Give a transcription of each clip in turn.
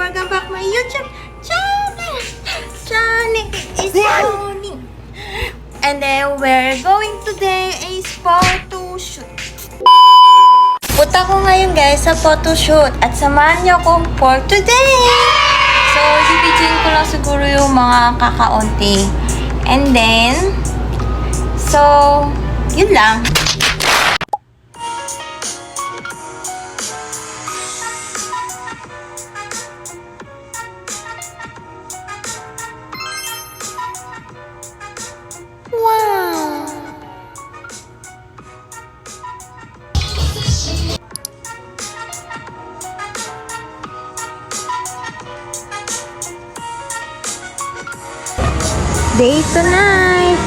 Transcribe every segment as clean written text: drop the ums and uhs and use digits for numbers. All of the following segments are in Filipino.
welcome back my YouTube channel. Johnny is Johnny. And then we're going today is photo shoot. Punta ko ngayon guys sa photo shoot at samahan niyo ako for today. So, bibigyan ko lang siguro yung mga kakaunti. And then, so, yun lang. Wow! Day tonight!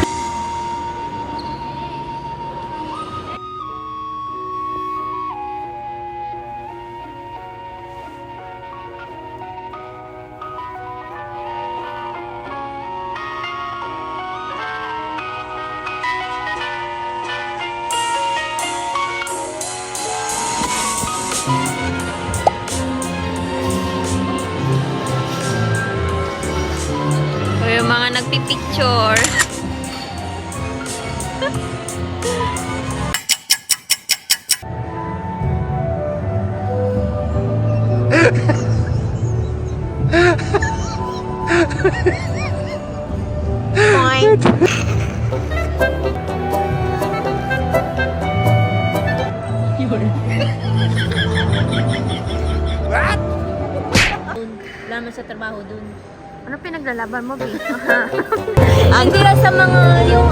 Yung mga nagpipicture. Point. What? Wala man sa trabaho dun. Ano pinaglalaban mo, babe? Hindi lang sa mga yung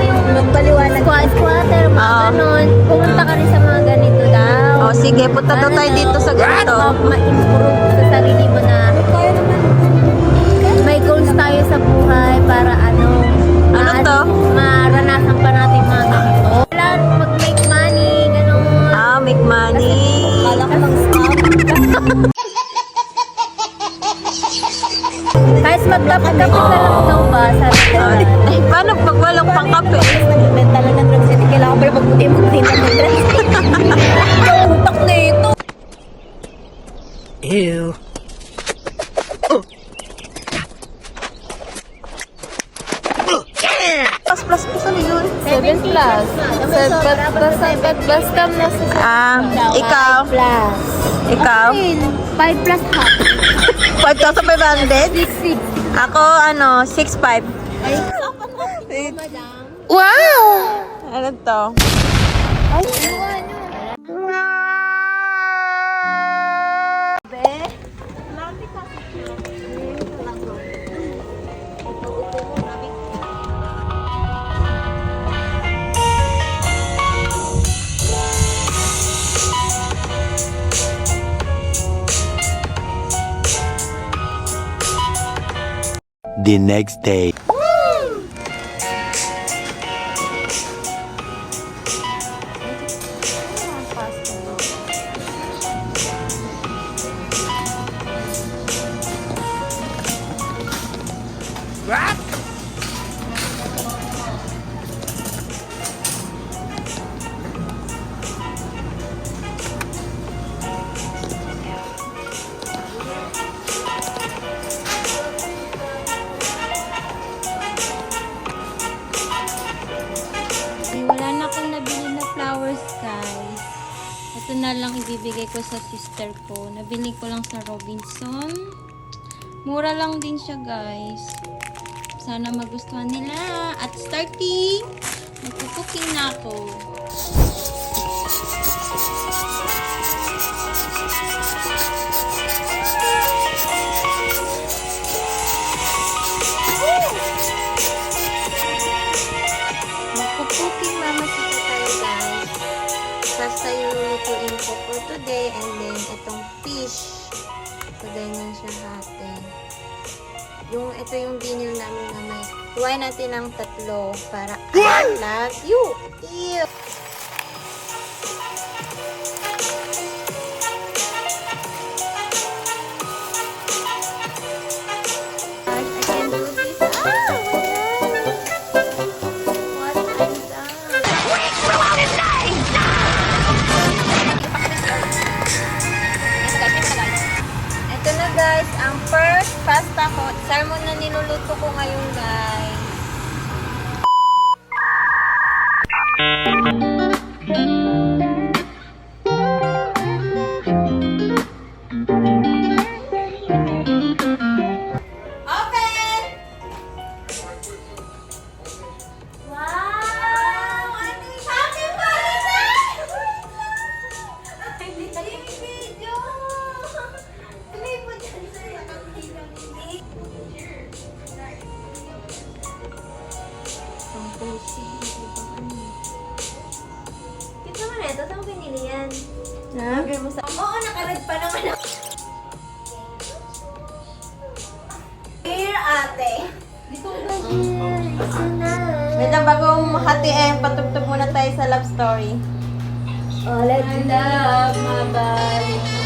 yung Magpaliwanag. squatter, mga ganon. Pumunta ka rin sa mga ganito daw. Oh, sige, punta daw tayo dito sa ganito. Ma-improve sa sarili mo na may goals tayo sa buhay para Ano to? maranasan pa natin mga ganito. Wala, mag-make money, ganon. Ah, make money. Kala ko lang stop. Kahit magkape ka lang daw ba? Sabi ko. Ay, paano pag walang pangkape? Nag-inventa lang ng drugs. Hindi kailangan pala magputi-puti ng drugs. Utak na ito. Ew. Plus ano yun? 7 plus. 7 plus kam na sa Ah, ikaw? plus. Ikaw? 5 plus half. 5,500? 6. Ako, 6,500. Ay, usapan mo. Madam. Wow! Ano to? Ay, iwan nyo. The next day. What? Wala na akong nabili na flowers, guys. Ito na lang ibibigay ko sa sister ko. Nabili ko lang sa Robinson. Mura lang din siya, guys. Sana magustuhan nila. At starting, magkukuking na ako. Magkukuking mama sita tayo, guys. Basta yung lulutuin ko for today. And then, itong fish. So, ganyan siya hati. Ito yung dinner namin na may huwain natin ng 3 para I love you. Ew. I can do this. What I've done. Ito na guys, pasta ko. Salmon na niluluto ko ngayon, guys. Open! Wow! Ano yung happy holiday? Hindi video! Play mo dyan sa'yo. Ang pusi. Ito naman ito. Saan mo pinili yan? Ha? Order mo sa... Oo, nakared pa naman ako. Here, ate. Wait lang, bago hatiin, patugtog muna tayo sa love story. Oh, let's love, mabalik